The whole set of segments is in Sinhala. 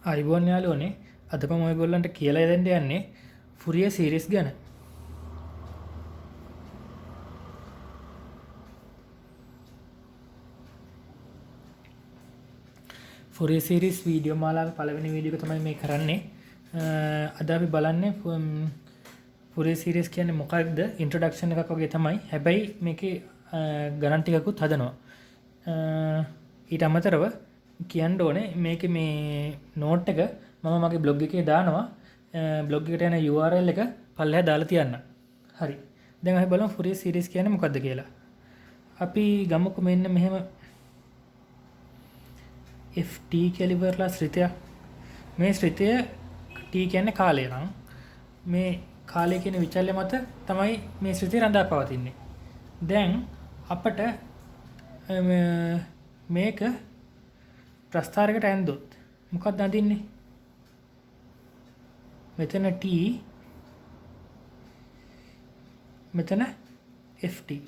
අයිබෝන් යාළුවනේ අද මම ඔයගොල්ලන්ට කියලා දෙන්න යන්නේ ෆුරියර් සීරීස් ගැන. ෆුරියර් සීරීස් වීඩියෝ මාලාවේ පළවෙනි වීඩියෝ එක තමයි මේ කරන්නේ. අද අපි බලන්නේ ෆුරියර් සීරීස් කියන්නේ මොකක්ද? ඉන්ට්‍රොඩක්ෂන් එකක් වගේ තමයි. හැබැයි මේකේ ගණන් ටිකකුත් හදනවා. ඊට අමතරව කියන්න ඕනේ මේකේ මේ නෝට් එක මම මගේ බ්ලොග් එකේ දානවා. බ්ලොග් එකට යන URL එක පල්ලෙහා දාලා තියන්න. හරි. දැන් අපි බලමු ෆුරියර් සීරීස් කියන්නේ මොකක්ද කියලා. අපි ගමුකෝ මෙන්න මෙහෙම ft කියලා ඉවරලා ශ්‍රිතයක්. මේ ශ්‍රිතය t කියන්නේ කාලය නම් මේ කාලය කියන විචල්‍ය මත තමයි මේ ශ්‍රිතය රඳා පවතින්නේ. දැන් අපට මේක ප්‍රස්ථාරයකට ඇන්දොත් මොකක්ද අඳින්නේ? මෙතන t මෙතන ft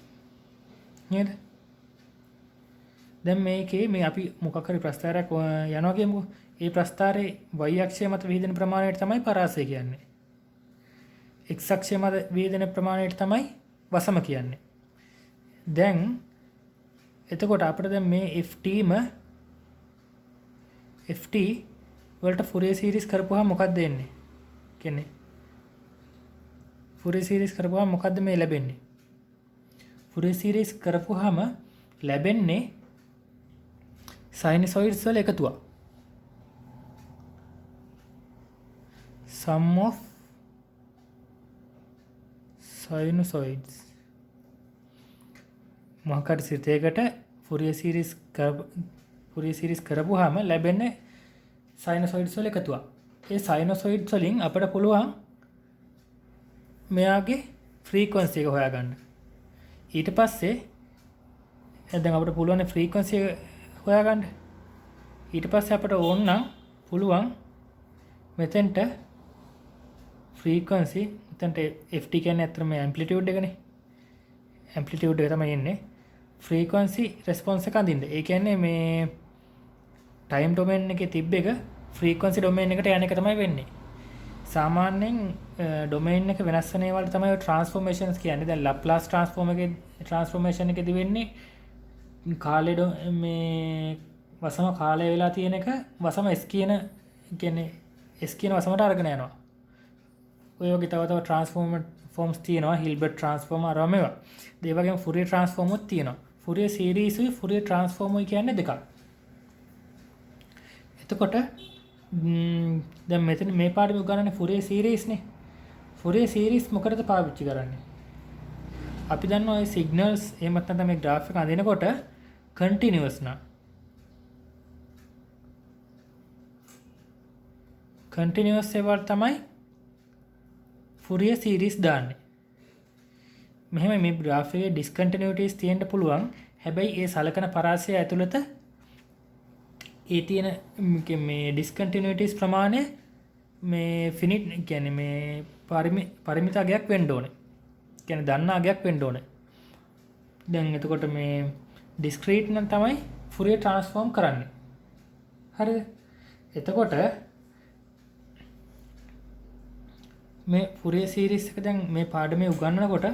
නේද? දැන් මේකේ මේ අපි මොකක් හරි ප්‍රස්ථාරයක් යනවා කියමුකෝ. ඒ ප්‍රස්ථාරයේ y අක්ෂය මත විහිදෙන ප්‍රමාණයට තමයි පරාසය කියන්නේ. x අක්ෂය මත විහිදෙන ප්‍රමාණයට තමයි වසම කියන්නේ. දැන් එතකොට අපිට දැන් මේ ft වලට ෆුරියර් සීරීස් කරපුවාම මොකක්ද එන්නේ? කියන්නේ ෆුරියර් සීරීස් කරපුවාම මොකද්ද මේ ලැබෙන්නේ? ෆුරියර් සීරීස් කරපුවාම ලැබෙන්නේ සයිනසොයිඩ්ස් වල එකතුවක්. sum of sinusoids. මොකක් හරි සිතයකට ෆුරියර් සීරීස් කරපුවාම ලැබෙන්නේ සයිනසොයිඩ්ස් වල එකතුවක්. ඒ සයිනසොයිඩ්ස් වලින් අපිට පුළුවන් මෙයාගේ ෆ්‍රීකවන්සි එක හොයාගන්න. ඊට පස්සේ දැන් අපිට පුළුවන් ෆ්‍රීකවන්සි එක හොයාගන්න. ඊට පස්සේ අපිට ඕන නම් පුළුවන් මෙතෙන්ට ෆ්‍රීකවන්සි මෙතෙන්ට ft කියන්නේ අත්‍තරම ඇම්ප්ලිටියුඩ් එකනේ. ඇම්ප්ලිටියුඩ් එක තමයි එන්නේ. ෆ්‍රීකවන්සි රෙස්පොන්ස් එක අඳින්න. ඒ කියන්නේ මේ ටයිම් ඩොමේන් එකේ තිබ්බ එක ෆ්‍රීකවන්සි ඩොමේන් එකට යන එක තමයි වෙන්නේ. සාමාන්‍යයෙන් ඩොමේන් එක වෙනස් වෙන ඒවාට තමයි ට්‍රාන්ස්ෆෝමේෂන්ස් කියන්නේ. දැන් ලැප්ලාස් ට්‍රාන්ස්ෆෝමේෂන් එකේදී වෙන්නේ කාලේ මේ වසම කාලය වෙලා තියෙන එක වසම s කියන්නේ s කියන වසමට අරගෙන යනවා. ඔය වගේ තව ට්‍රාන්ස්ෆෝම්ස් තියෙනවා. හිල්බර්ට් ට්‍රාන්ස්ෆෝම් අරම මේවා. ඒ වගේම ෆුරියර් ට්‍රාන්ස්ෆෝම් උත් තියෙනවා. ෆුරියර් සීරීස් උයි ෆුරියර් ට්‍රාන්ස්ෆෝම් උයි කියන්නේ දෙකක්. එතකොට දැන් මෙතන මේ පාඩම උගන්වන්නේ ෆුරියර් සීරීස් නේ. ෆුරියර් සීරීස් මොකටද පාවිච්චි කරන්නේ? අපි දන්නවා මේ සිග්නල්ස් එහෙම නැත්නම් මේ graph එක අඳිනකොට continuous නා. continuous ඒවට තමයි ෆුරියර් සීරීස් දාන්නේ. මෙහෙම මේ graph එකේ discontinuities තියෙන්න පුළුවන්. හැබැයි ඒ සලකන පරාසය ඇතුළත ඒ තියෙන මේ ඩිස්කන්ටිනියුටිස් ප්‍රමාණය මේ ෆිනිට් කියන්නේ මේ පරිමිත අගයක් වෙන්න ඕනේ. කියන්නේ දන්න අගයක් වෙන්න ඕනේ. දැන් එතකොට මේ ඩිස්ක්‍රීට් නම් තමයි ෆුරියර් ට්‍රාන්ස්ෆෝම් කරන්නේ. හරිද? එතකොට මේ ෆුරියර් සීරීස් එක දැන් මේ පාඩමේ උගන්වනකොට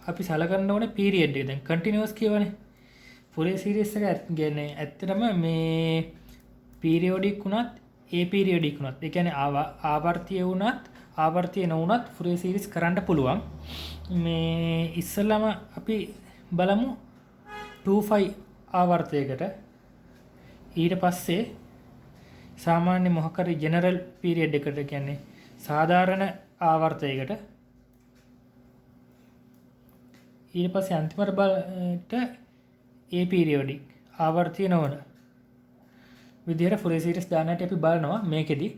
අපි සලකන්න ඕනේ පීරියඩ් එක. දැන් කන්ටිනියුස් කියවනේ. ෆුරියර් සීරීස් එක කියන්නේ ඇත්තටම මේ පීරියොඩික් වුණත් අපීරියොඩික් වුණත් ඒ කියන්නේ ආවර්තීය වුණත් ආවර්තීය නොවුණත් ෆුරියර් සීරීස් කරන්න පුළුවන්. මේ ඉස්සෙල්ලාම අපි බලමු 2π ආවර්තයකට. ඊට පස්සේ සාමාන්‍ය මොකක් හරි ජෙනරල් පීරියඩ් එකට කියන්නේ සාධාරණ ආවර්තයකට. ඊට පස්සේ අන්තිමට බලට ඒ පීරියොඩික් ආවර්තීය නොවන විදිහට ෆුරියර් සීරීස් දාන්නට අපි බලනවා මේකෙදි.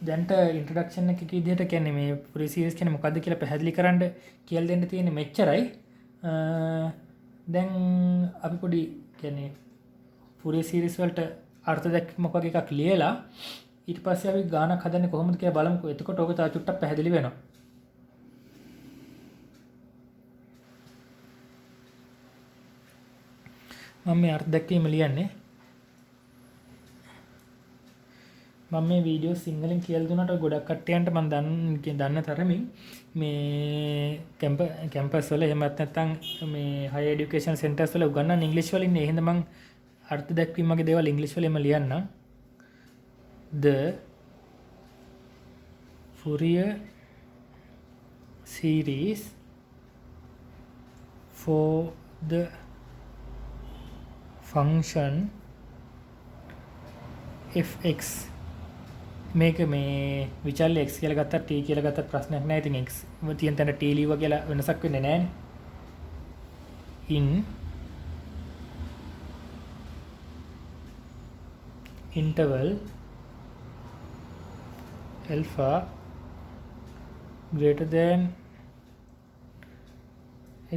දැන්ට ඉන්ට්‍රොඩක්ෂන් එකක විදිහට කියන්නේ මේ ෆුරියර් සීරීස් කියන්නේ මොකද්ද කියලා පැහැදිලි කරන්න කියලා දෙන්න තියෙන්නේ මෙච්චරයි. දැන් අපි පොඩි කියන්නේ ෆුරියර් සීරීස් වලට අර්ථ දැක්වීමක් වගේ එකක් ලියලා ඊට පස්සේ අපි ගානක් හදන්නේ කොහොමද කියලා බලමුකෝ. එතකොට ඔබ තව චුට්ටක් පැහැදිලි වෙනවා. මම මේ අර්ථ දැක්වීම ලියන්නේ. මම මේ වීඩියෝ සිංහලෙන් කියලා දුන්නාට ගොඩක් කට්ටියන්ට මම දන්න තරමින් මේ කැම්පස් වල එහෙමත් නැත්නම් මේ හයි এডুকেෂන් සෙන්ටර්ස් වල උගන්වන ඉංග්‍රීසි වලින් නේ. එහෙනම් මම අර්ථ දැක්වීම වගේ දේවල් ඉංග්‍රීසි වලින්ම ලියන්නම්. The Fourier series for the function fx මේක මේ විචල්‍ය x කියලා ගත්තා t කියලා ගත්තත් ප්‍රශ්නයක් නැහැ. ඉතින් x තියෙන තැන t ලියුවා කියලා වෙනසක් වෙන්නේ නැහැනේ. in interval alpha greater than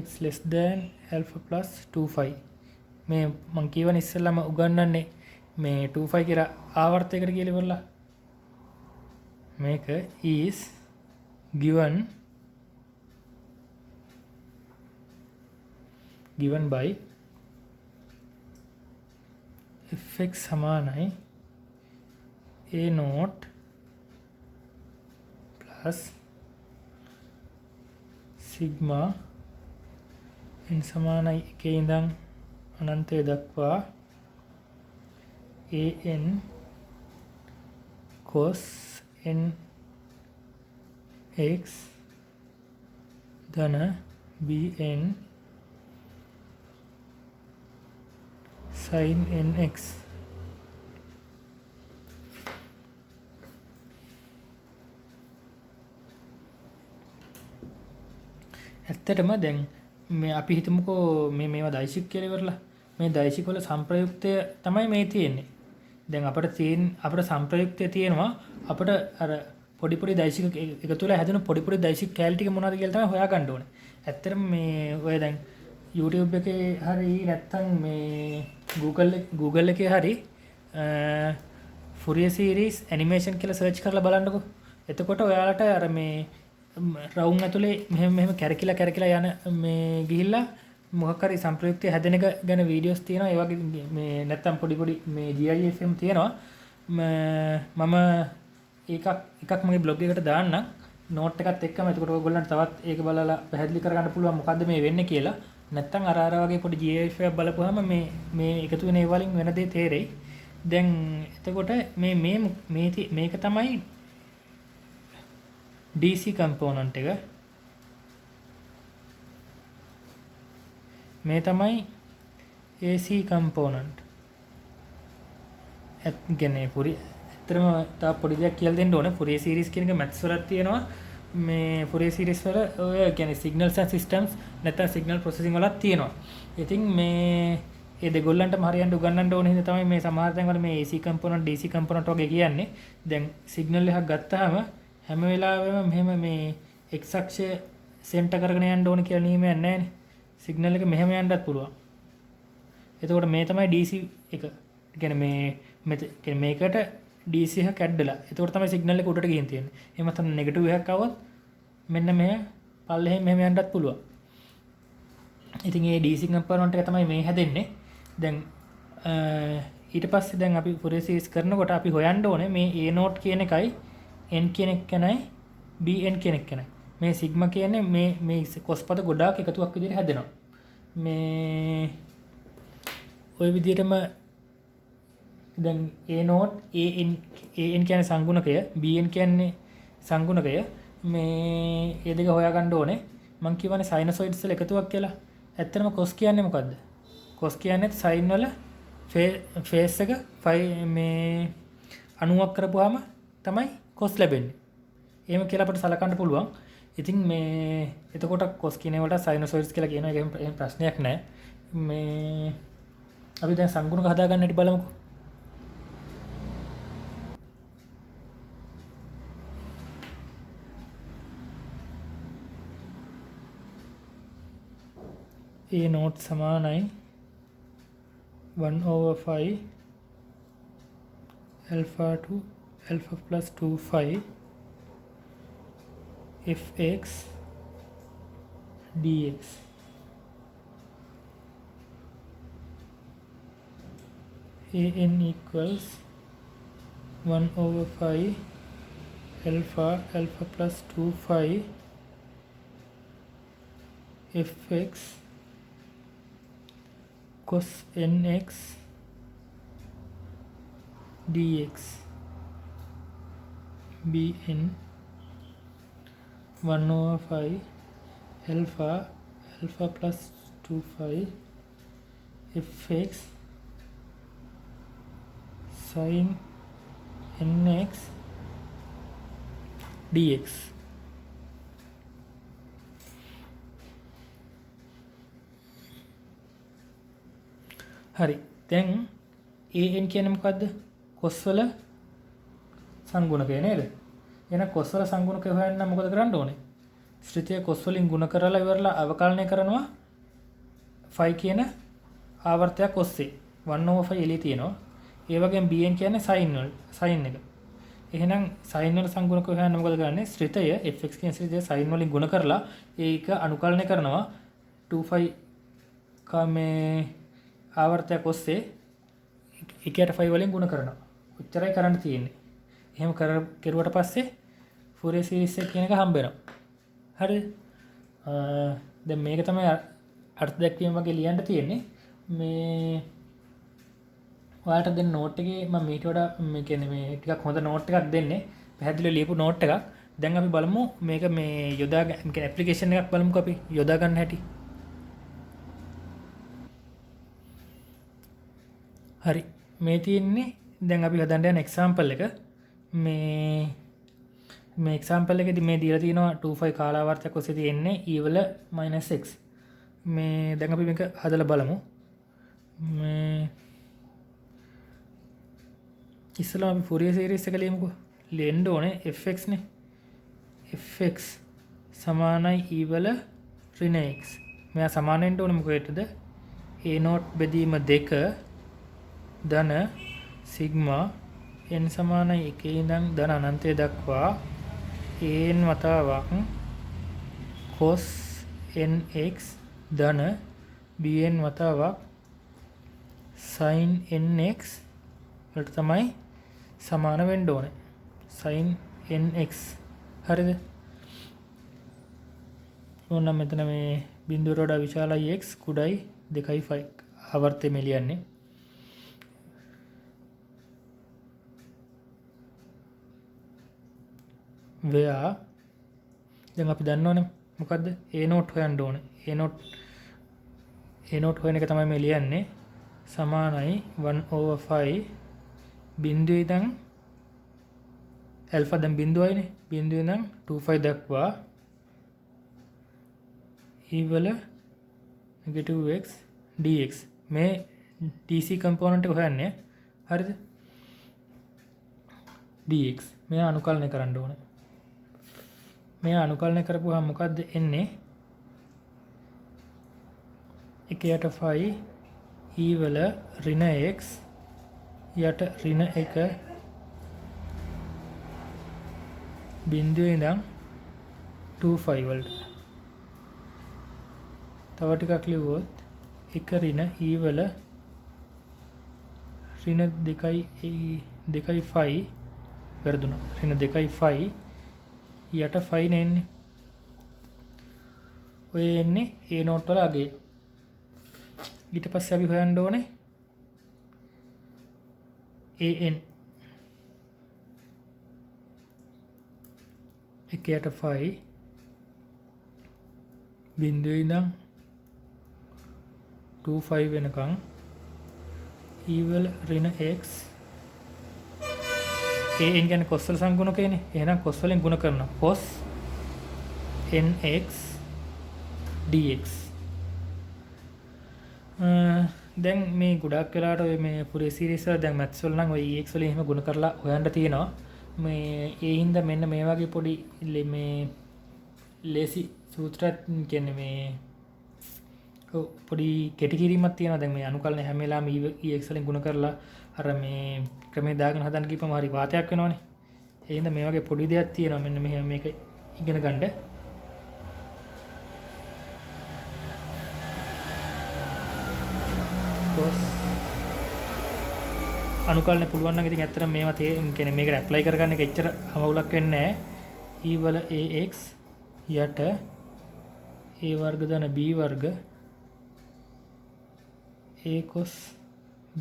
x less than alpha plus 25 මේ මං කියවන ඉස්සෙල්ලාම උගන්වන්නේ මේ 25 කියලා ආවර්තයකට කියලා ඉවරලා මේක is given by fx සමානයි a naught plus sigma n සමානයි එකේ ඉඳන් අනන්තය දක්වා an cos n x ධන bn sin nx ඇත්තටම දැන් මේ අපි හිතමුකෝ මේවා දෛශික කියලා ඉවරලා මේ දෛශික වල සංප්‍රයුක්තය තමයි මේ තියෙන්නේ. දැන් අපිට සංප්‍රයුක්තය තියෙනවා අපිට අර පොඩි දෛශික එකතු වෙලා හැදෙන පොඩි දෛශික කැලි ටික මොනවද කියලා තමයි හොයාගන්න ඕනේ. ඇත්තටම මේ ඔය දැන් YouTube එකේ හරි නැත්නම් මේ Google එකේ හරි Fourier series animation කියලා search කරලා බලන්නකෝ. එතකොට ඔයාලට අර මේ රවුම් ඇතුලේ මෙහෙම කැරකිලා යන මේ ගිහිල්ලා මොකක් හරි සංප්‍රයුක්තය හැදෙන එක ගැන වීඩියෝස් තියෙනවා. ඒ වගේ මේ නැත්තම් පොඩි මේ GIFM තියෙනවා. මම එකක් මගේ බ්ලොග් එකට දාන්නම් නෝට් එකත් එක්කම. එතකොට ඔයගොල්ලන්ට තවත් ඒක බලලා පැහැදිලි කරගන්න පුළුවන් මොකද්ද මේ වෙන්නේ කියලා. නැත්තම් අර වගේ පොඩි GIF එකක් බලපුවාම මේ එකතු වෙන ඒවා වලින් වෙන දේ තේරෙයි. දැන් එතකොට මේක තමයි DC component එක. මේ තමයි AC component. කියන්නේ ඇත්තටම තා පොඩි දෙයක් කියලා දෙන්න ඕනේ. Fourier series කියන එක maths වලත් තියෙනවා. මේ Fourier series වල ඔය කියන්නේ signals and systems නැත්නම් signal processing වලත් තියෙනවා. ඉතින් මේ දෙගොල්ලන්ටම හරියන්න උගන්වන්න ඕන හින්දා තමයි මේ සමහර තැන්වල මේ AC component DC component වගේ කියන්නේ. දැන් signal එකක් ගත්තාම හැම වෙලාවෙම මෙහෙම මේ x අක්ෂය සෙන්ටර් කරගෙන යන්න ඕන කියලා නියමයක් නැහැ නේ. සිග්නල් එක මෙහෙම යන්නත් පුළුවන්. එතකොට මේ තමයි DC එක. කියන්නේ මේකට DC එකක් ඇඩ්ඩලා. එතකොට තමයි සිග්නල් එක උඩට ගිහින් තියෙන්නේ. එහෙම නැත්නම් නෙගටිව් එකක් આવොත් මෙන්න මෙහෙ පල්ලෙහෙන් මෙහෙම යන්නත් පුළුවන්. ඉතින් මේ DC කම්පොනන්ට් එක තමයි මේ හැදෙන්නේ. දැන් ඊට පස්සේ දැන් අපි Fourier series කරනකොට අපි හොයන්න ඕනේ මේ A node කියන එකයි n කියන එක ගැනයි bn කියන එක ගැනයි. මේ සිග්මා කියන්නේ මේ කොස් පද ගොඩාක් එකතුවක් විදිහට හැදෙනවා. මේ ওই විදිහටම දැන් a නෝට් an කියන්නේ සංගුණකය bn කියන්නේ සංගුණකය. මේ ඒ දෙක හොයාගන්න ඕනේ. මම කියවනේ සයිනසොයිඩ්ස් වල එකතුවක් කියලා. ඇත්තටම cos කියන්නේ මොකද්ද? cos කියන්නේ sin වල ෆේස් එක මේ 90ක් කරපුවාම තමයි cos ලැබෙන්නේ. එහෙම කියලා අපිට සලකන්න පුළුවන්. ඉතින් මේ එතකොට cos කියන ඒවාට sinusoids කියලා කියන එක එහෙම ප්‍රශ්නයක් නැහැ. මේ අපි දැන් සංගුණක හදාගන්න හැටි බලමුකෝ. A naught සමානයි 1/5 alpha to alpha plus 25 fx dx. an equals 1/5 alpha plus 2 phi fx cos nx dx bn 1/5 alpha plus 2 phi fx sin nx dx. හරි. දැන් an කියන්නේ මොකද්ද? cos වල සංගුණකය නේද? එහෙනම් cos වල සංගුණකය හොයන්න නම් මොකද කරන්න ඕනේ? ශ්‍රිතය cos වලින් ගුණ කරලා ඉවරලා අවකලනය කරනවා phi කියන ආවර්තයක් ඔස්සේ 1/5 එළිය තියෙනවා. ඒ වගේම bn කියන්නේ sin එක. එහෙනම් sin වල සංගුණක හොයන්න මොකද කරන්නේ? ශ්‍රිතය fx කියන ශ්‍රිතය sin වලින් ගුණ කරලා ඒක අනුකලනය කරනවා 2π කමේ ආවර්තයක් ඔස්සේ 1/5 වලින් ගුණ කරනවා. ඔච්චරයි කරන්න තියෙන්නේ. එහෙම කරුවට පස්සේ ෆෝරියර් සීරීස් එක කියන එක හම්බ වෙනවා. හරිද? දැන් මේක තමයි අර්ථ දැක්වීම වගේ ලියන්න තියෙන්නේ. මේ ඔයාලට දෙන නෝට් එකේ මම ඊට වඩා මේ කියන්නේ මේ ටිකක් හොඳ නෝට් එකක් දෙන්නේ. පැහැදිලිව ලියපු නෝට් එකක්. දැන් අපි බලමු මේක මේ යොදා කියන්නේ ඇප්ලිකේෂන් එකක් බලමුකෝ අපි යොදා ගන්න හැටි. හරි. මේ තියෙන්නේ දැන් අපි හදන්න යන එක්සැම්පල් එක. මේ එක්සැම්පල් එකේදී මේ දීලා තියෙනවා 2π කාලාවර්තයක් ඔස්සේ තියෙන්නේ e වල -x. මේ දැන් අපි මේක හදලා බලමු. මේ ඉස්සෙල්ලාම අපි ෆෝරියර් සීරීස් එක ලියමුකෝ. ලියන්න ඕනේ fx නේ. fx සමානයි e වල ඍණ x. මෙයා සමාන වෙන්න ඕනේ මොකේටද? a0 බෙදීම 2 ධන සිග්මා n සමානයි 1 ඉඳන් ධන අනන්තය දක්වා an වතාවක් cos nx ධන bn වතාවක් sin nx වලට තමයි සමාන වෙන්න ඕනේ. sin nx හරිද? ඕනනම් මෙතන මේ බිඳුවට වඩා විශාලයි x කුඩයි 2.5 ආවර්තය මේ ලියන්නේ. where දැන් අපි දන්නවනේ මොකද්ද? a0 හොයන්න ඕනේ. a0 හොයන එක තමයි මේ ලියන්නේ. සමානයි 1/5 බිඳුවේ ඉඳන් ඇල්ෆා දැන් බිඳුවයිනේ. බිඳුවේ ඉඳන් 2π දක්වා e වල -x dx. මේ dc කම්පොනන්ට් එක හොයන්නේ. හරිද? dx මෙයා අනුකලනය කරන්න ඕනේ. මෙයා අනුකලනය කරපුවාම මොකද්ද එන්නේ? 1/5 e වල ඍණ x යට ඍණ 1 බිඳුවේ ඉඳන් 2π වලට. තව ටිකක් ලිව්වොත් 1 ඍණ e වල ඍණ 2.5 වැරදුනා. ඍණ 2.5 යට 5 නෙන්නේ. ඔය එන්නේ a0 වල අගය. ඊට පස්සේ අපි හොයන්න ඕනේ an 1/5 බිඳුවේ ඉඳන් 2π වෙනකන් e වල ඍණ x an කියන්නේ cos වල සංගුණකයනේ. එහෙනම් cos වලින් ගුණ කරනවා. cos nx dx. දැන් මේ ගොඩක් වෙලාවට ඔය මේ ෆෝරියර් සීරීස් වල දැන් මැත්ස් වල නම් ඔය ex වලින් එහෙම ගුණ කරලා හොයන්න තියෙනවා. මේ ඒ හින්දා මෙන්න මේ වගේ පොඩි මේ ලේසි සූත්‍රයක් කියන්නේ මේ පොඩි කෙටි කිරීමක් තියෙනවා. දැන් මේ අනුකලන හැම වෙලාවෙම ex වලින් ගුණ කරලා අර මේ ක්‍රමේ දාගෙන හදන්න ගිහපම හරි වාතයක් වෙනවනේ. ඒ හින්දා මේ වගේ පොඩි දෙයක් තියෙනවා. මෙන්න මෙහෙම මේක ඉගෙන ගන්න. cos අනුකල්න පුළුවන් නම් ඉතින් ඇත්තට මේවා කියන්නේ මේකට ඇප්ලයි කරගන්න එක එච්චර අවුලක් වෙන්නේ නැහැ. e වල ax යට a වර්ග ධන b වර්ග a cos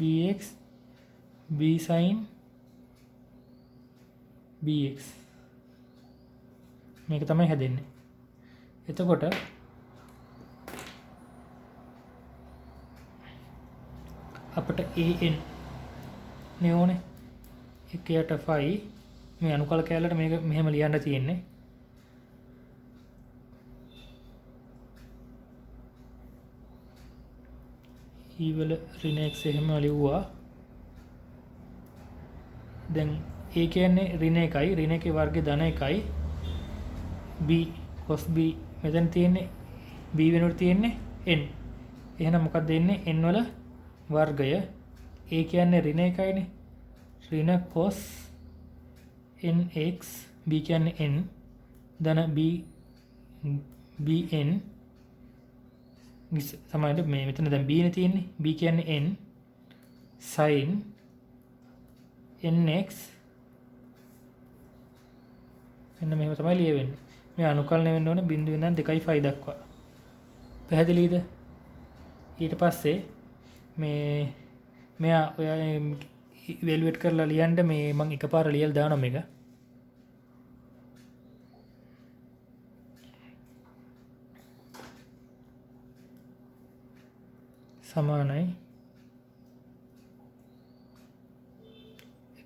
bx b sin bx මේක තමයි හැදෙන්නේ. එතකොට අපිට an නේ ඕනේ 1යට 5 මේ අනුකල කැලලට මේක මෙහෙම ලියන්න තියෙන්නේ. e වල ඍණ x එහෙම ලිව්වා. දැන් a කියන්නේ ඍණ 1යි ඍණ 1 වර්ගය ධන 1යි b cos b මෙතන තියෙන්නේ b වෙනුවට තියෙන්නේ n. එහෙනම් මොකක්ද දෙන්නේ n වල වර්ගය. a කියන්නේ ඍණ 1යිනේ ඍණ cos nx b කියන්නේ n ධන b bn සමානට මේ මෙතන දැන් b නේ තියෙන්නේ b කියන්නේ n sin nx එන්න මෙහෙම තමයි ලියවෙන්නේ. මේ අනුකලනය වෙන්න ඕනේ 0 ඉඳන් 2.5 දක්වා. පැහැදිලිද? ඊට පස්සේ මෙයා ඔයා ඉවැලුවේට් කරලා ලියන්න මේ මම එකපාර ලියලා දානවා මේක. සමානයි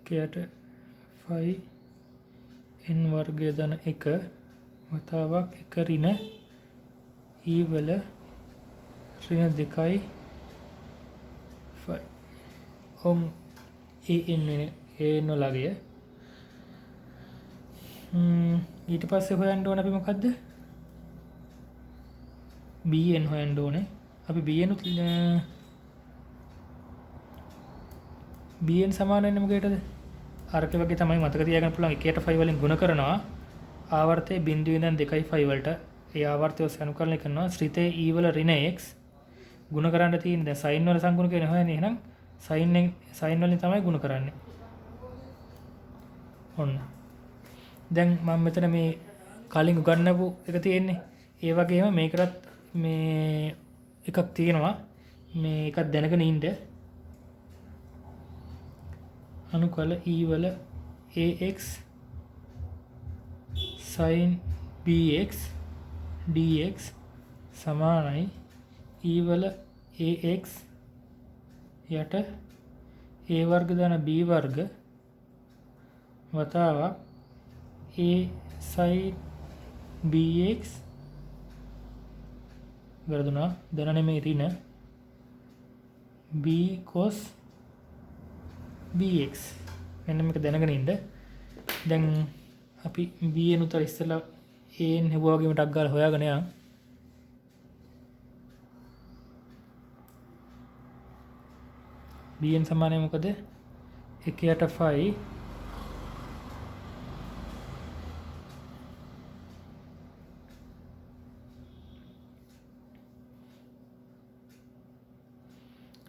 1ට 5 n වර්ගය ධන 1 වතාවක් 1 ඍණ e වල ඍණ 2යි 5 ඔම් an වලගය. ඊට පස්සේ හොයන්න ඕන අපි මොකද්ද? bn හොයන්න ඕනේ. අපි bn සමාන වෙන්නේ මොකේටද? අරක වගේ තමයි මතක තියාගන්න පුළුවන් 1ට 5 වලින් ගුණ කරනවා ආවර්තය 0 ඉඳන් 2.5 වලට ඒ ආවර්තය ඔස්සේ අනුකලනය කරනවා ශ්‍රිතේ e වල ඍණ x ගුණ කරන්න තියෙන දැන් sin වල සංගුණ කියන හොයන්නේ එහෙනම් sin වලින් තමයි ගුණ කරන්නේ. ඔන්න දැන් මම මෙතන මේ කලින් උගන්වපු එක තියෙන්නේ ඒ වගේම මේකටත් මේ එකක් තියෙනවා මේ එකක් දැනගෙන ඉන්න අනුකල e වල ax sin bx dx සමානයි e වල ax යට a වර්ග ධන b වර්ග වතාවක් a sin bx වැරදුනා ධන නෙමෙයි ඍණ b cos bx මෙන්න මේක දැනගෙන ඉන්න. දැන් අපි bn උතර ඉස්සලා an හෙවුවා වගේම ටක් ගාලා හොයාගෙන යන්. bn සමානයි මොකද? 1යට 5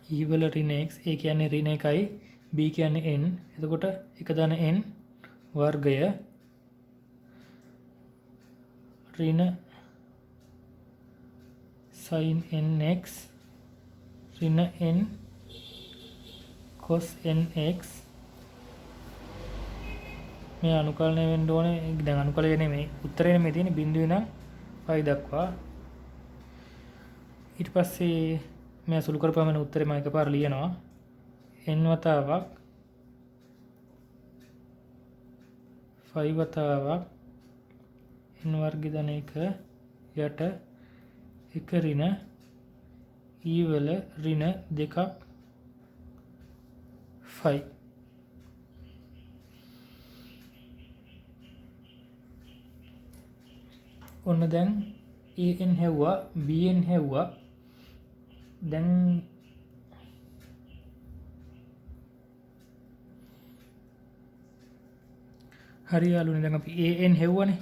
e වල ඍණ x a කියන්නේ ඍණ 1යි b කියන්නේ n එතකොට 1 ධන n වර්ගය ඍණ sin nx ඍණ n cos nx මේ අනුකලනය වෙන්න ඕනේ. දැන් අනුකලනය නෙමෙයි උත්තරේ මේ තියෙන්නේ 0 ඉඳන් 5 දක්වා. ඊට පස්සේ मैं सुलू कर मैंने उत्तरे मैं एकपार लियනවා n වතාවක් 5 වතාවක් n වර්ග ධන 1 යට 1 ඍණ e වල ඍණ 2ක් 5 ඔන්න දැන් an හැවුවා bn හැවුවා. දැන් හරි යාළුවනේ දැන් අපි an හෙව්වනේ.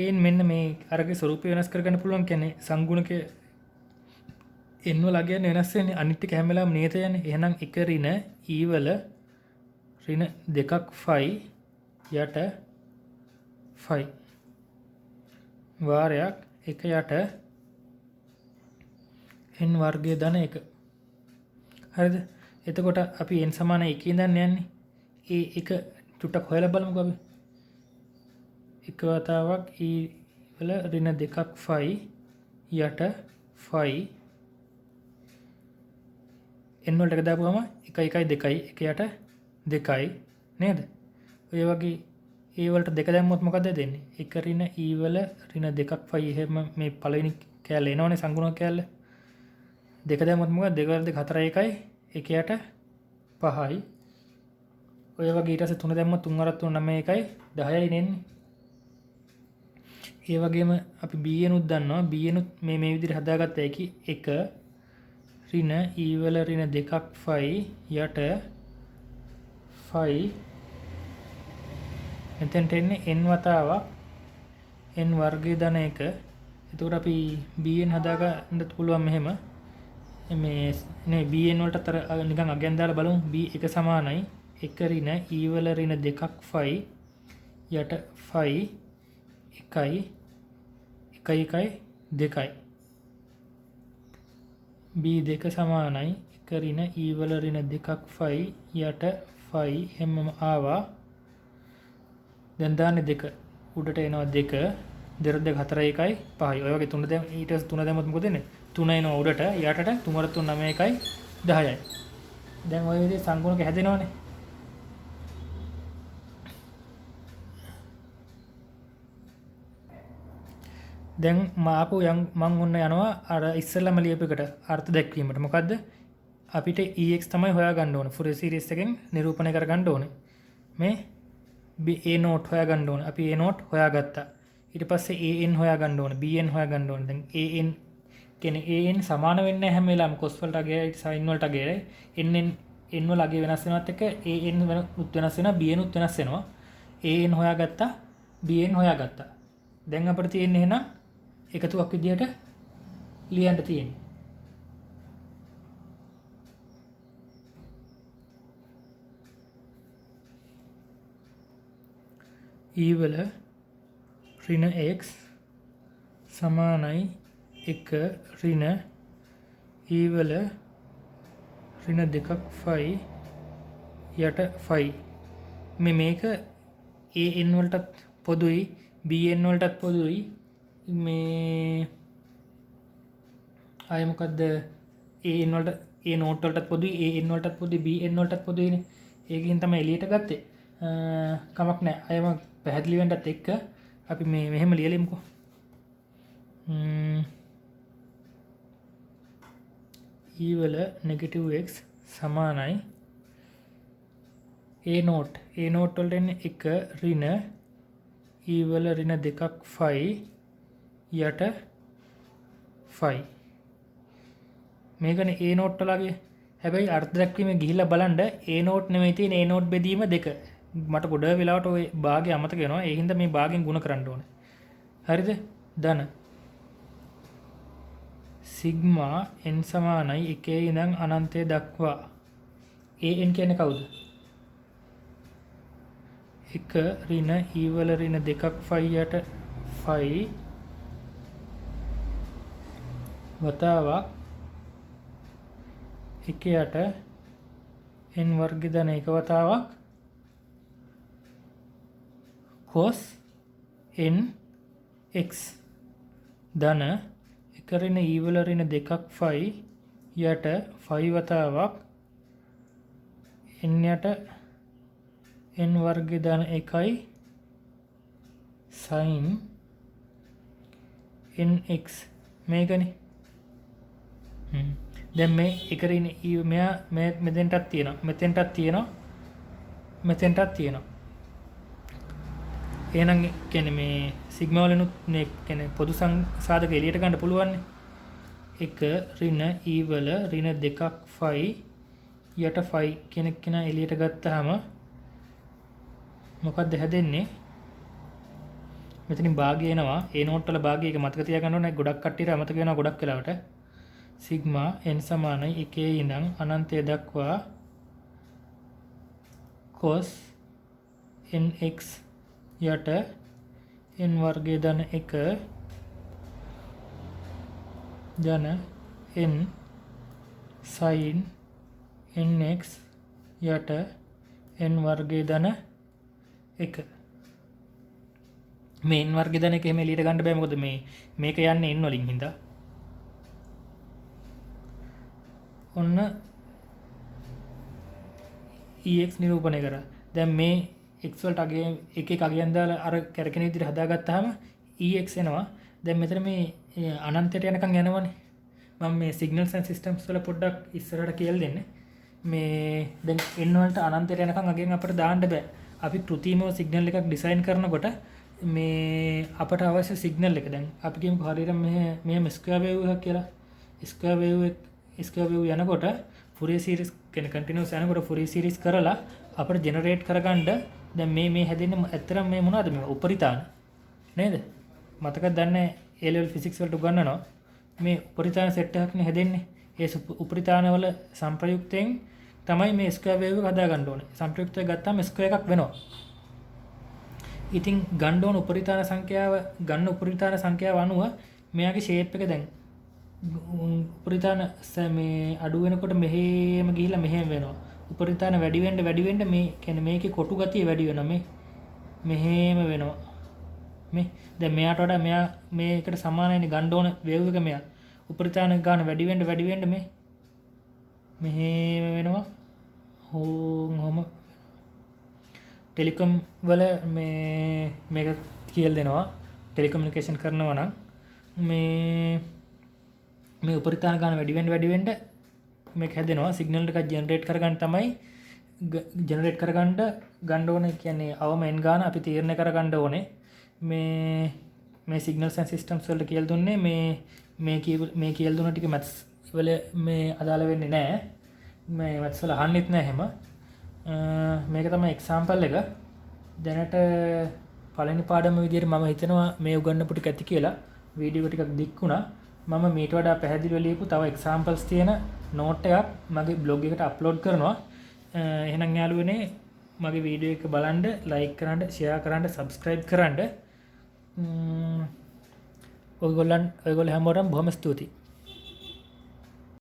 an මෙන්න මේ අරගේ ස්වරූපය වෙනස් කරගන්න පුළුවන්. කියන්නේ සංගුණක n වල අගයන් වෙනස් වෙන්නේ අනිත් එක හැම වෙලාවෙම නියත යන්නේ. එහෙනම් එක ඍණ e වල ඍණ 2ක් phi යට phi වාරයක් 1 යට n වර්ගය ධන 1. හරිද? එතකොට අපි n සමාන 1 ඉඳන් යන්නේ. ඒ 1 චුට්ටක් හොයලා බලමුකෝ අපි. එක වතාවක් e වල ඍණ 2ක් phi යට phi n වලට එක දාපුවම 1 1 2යි 1 යට 2යි නේද? ඔය වගේ e වලට 2 දැම්මොත් මොකද දෙන්නේ? 1 ඍණ e වල ඍණ 2ක් phi එහෙම මේ පළවෙනි කෑල්ල එනවනේ සංගුණක කෑල්ල. 2 දැම්මොත් මොකද? 2 වල 2 4 1යි 1 යට 5යි. ඔය වගේ ඊට පස්සේ 3 දැම්මොත් 3 4 3 9 1යි 10යි නෙන්නේ. ඒ වගේම අපි bn උත් දන්නවා. bn උත් මේ විදිහට හදාගත්ත එකයි 1 ඍණ e වල ඍණ 2ක් phi යට phi මෙතෙන්ට එන්නේ n වතාවක් n වර්ගය ධන 1. එතකොට අපි bn හදාගන්න පුළුවන් මෙහෙම. මේ නේ bn වලට අතර නිකන් අගයන් දාලා බලමු. b1 සමානයි 1 ඍණ e වල ඍණ 2ක් phi යට phi 1යි 1 1යි 2යි. b2 සමානයි 1 ඍණ e වල ඍණ 2ක් phi යට phi හැමම ආවා. දැන් දාන්නේ 2 උඩට එනවා 2 2 2 4 1යි 5යි. ඔය වගේ 3 දැන් ඊට පස්සේ 3 දැම්මොත් මොකද වෙන්නේ? 3 එනවා උඩට යටට 3 3 9 1යි 10යි. දැන් ඔය විදිහේ සංගුණක හැදෙනවනේ. දැන් මාපු මං ඔන්න යනවා අර ඉස්සෙල්ලාම ලියපු එකට අර්ථ දැක්වීමට. මොකද්ද? අපිට ex තමයි හොයාගන්න ඕනේ. ෆුරියර් සීරීස් එකෙන් නිරූපණය කරගන්න ඕනේ. මේ a note හොයාගන්න ඕනේ. අපි a note හොයාගත්තා. ඊට පස්සේ an හොයාගන්න ඕනේ. bn හොයාගන්න ඕනේ. දැන් an කියන්නේ an සමාන වෙන්නේ නැහැ හැම වෙලාවෙම cos වලට අගයයි sin වලට අගයයි. n වල අගය වෙනස් වෙනවත් එක්ක an උත් වෙනස් වෙනවා, bn උත් වෙනස් වෙනවා. an හොයාගත්තා, bn හොයාගත්තා. දැන් අපිට තියෙන්නේ එහෙනම් එකතුවක් විදියට ලියන්න තියෙන්නේ. e වල ඍණ x සමානයි 1 ඍණ e වල ඍණ 2ක් phi යට phi. මේක an වලටත් පොදුයි bn වලටත් පොදුයි. මේ ආයෙ මොකද්ද an වලට a note වලටත් පොදුයි an වලටත් පොදුයි bn වලටත් පොදුයිනේ. ඒකකින් තමයි එළියට ගත්තේ. කමක් නැහැ. අයම පැහැදිලි වෙන්නත් එක්ක අපි මේ මෙහෙම ලියලිමුකෝ. e වල -x සමානයි a note වලට එන්නේ 1 ඍණ e වල ඍණ 2ක් phi යට phi. මේකනේ a note වලගේ. හැබැයි අර්ථ දැක්වීම ගිහිල්ලා බලන්න a note නෙමෙයි තියෙන්නේ a note බෙදීම 2. මට ගොඩ වෙලාවට ওই භාගය අමතක වෙනවා. ඒ හින්දා මේ භාගයෙන් ಗುಣ කරන්න ඕනේ. හරිද? ධන සිග්මා n සමානයි 1 ඉඳන් අනන්තය දක්වා. an කියන්නේ කවුද? 1 ඍණ e වල ඍණ 2ක් phi යට phi වතාවක් 1 යට n වර්ග ධන 1 වතාවක් cos n x ධන 1 ඍණ e වල ඍණ 2ක් phi යට phi වතාවක් n යට n වර්ග ධන 1යි sin nx මේකනේ. දැන් මේ 1 ඍණ e මෙයා මෙතෙන්ටත් තියෙනවා, මෙතෙන්ටත් තියෙනවා, මෙතෙන්ටත් තියෙනවා. එහෙනම් කියන්නේ මේ සිග්මා වලිනුත් මේ කියන්නේ පොදු සාධක එළියට ගන්න පුළුවන් නේ. 1 ඍණ e වල ඍණ 2ක් phi යට phi කෙනා එළියට ගත්තාම මොකක්ද හැදෙන්නේ? මෙතනින් භාගය එනවා. a note වල භාගය එක මතක තියාගන්න ඕනේ. ගොඩක් කට්ටියට අමතක වෙනවා ගොඩක් වෙලාවට. සිග්මා n සමානයි 1 ඉඳන් අනන්තය දක්වා cos nx යට n වර්ගය ධන 1 ධන n sin nx යට n වර්ගය ධන 1 මේ n වර්ගය ධන 1 එහෙම එළියට ගන්න බෑ මොකද මේක යන්නේ n වලින් හින්දා ඔන්න ex නිරූපණය කරා. දැන් මේ x වලට අගය එක එක අගයන් දාලා අර කැරකෙන විදිහට හදාගත්තාම ex එනවා. දැන් මෙතන මේ අනන්තයට යනකම් යනවනේ. මම මේ signals and systems වල පොඩ්ඩක් ඉස්සරහට කියලා දෙන්නේ. මේ දැන් n වලට අනන්තයට යනකම් අගයන් අපිට දාන්න බෑ. අපි කෘත්‍රිමව signal එකක් design කරනකොට මේ අපට අවශ්‍ය signal එක දැන් අපි කියමුකෝ හරියට මෙහෙම square wave එකක් කියලා. square wave යනකොට Fourier series කියන continuous යනකොට Fourier series කරලා අපිට generate කරගන්න දැන් මේ හැදෙන්නේ ඇත්තටම මේ මොනවද මේ උපරිතාන නේද මතකද දන්නේ A level physics වලට උගන්වනවා මේ උපරිතාන සෙට් එකක් නේ හැදෙන්නේ ඒ උපරිතාන වල සංප්‍රයුක්තයෙන් තමයි මේ square wave එක හදා ගන්න ඕනේ සංප්‍රයුක්තය ගත්තාම square එකක් වෙනවා ඉතින් ගන්න ඕන උපරිතාන සංඛ්‍යාව අනුව මෙයාගේ shape එක දැන් උපරිතාන මේ අඩු වෙනකොට මෙහෙම ගිහිල්ලා මෙහෙම වෙනවා. උපරිතාන වැඩි වෙන්න මේ කියන්නේ මේකේ කොටු ගතිය වැඩි වෙනවා මේ මෙහෙම වෙනවා. මේ දැන් මෙයාට වඩා මෙයා මේකට සමානයිනේ ගන්න ඕන වේව් එක මෙයා. උපරිතාන ගාන වැඩි වෙන්න මේ මෙහෙම වෙනවා. හොම ටෙලිකොම් වල මේක කියලා දෙනවා. ටෙලිකමියුනිකේෂන් කරනවා නම් මේ උපරිතාන ගාන වැඩි වෙන්න මේක හැදෙනවා සිග්නල් එකක් ජෙනරේට් කරගන්න තමයි ජෙනරේට් කරගන්න ගන්න ඕනේ කියන්නේ අවම n ගාන අපි තීරණය කරගන්න ඕනේ මේ සිග්නල්ස් ඇන්ඩ් සිස්ටම්ස් වලට කියලා දුන්නේ මේ කියලා දුන්න ටික මැත්ස් වල මේ අදාළ වෙන්නේ නැහැ මේ මැත්ස් වල අහන්නෙත් නැහැ එහෙම මේක තමයි එක්සැම්පල් එක දැනට පළවෙනි පාඩම විදිහට මම හිතනවා මේ උගන්වපු ටික ඇති කියලා වීඩියෝ ටිකක් දික් වුණා මම මීට වඩා පැහැදිලිව ලියපු තව එක්සැම්පල්ස් තියෙන නෝට් එකක් මගේ බ්ලොග් එකට අප්ලෝඩ් කරනවා. එහෙනම් යාළුවනේ මගේ වීඩියෝ එක බලන්න, ලයික් කරන්න, ෂෙයා කරන්න, සබ්ස්ක්‍රයිබ් කරන්න. ඔයගොල්ලෝ හැමෝටම බොහොම ස්තුතියි.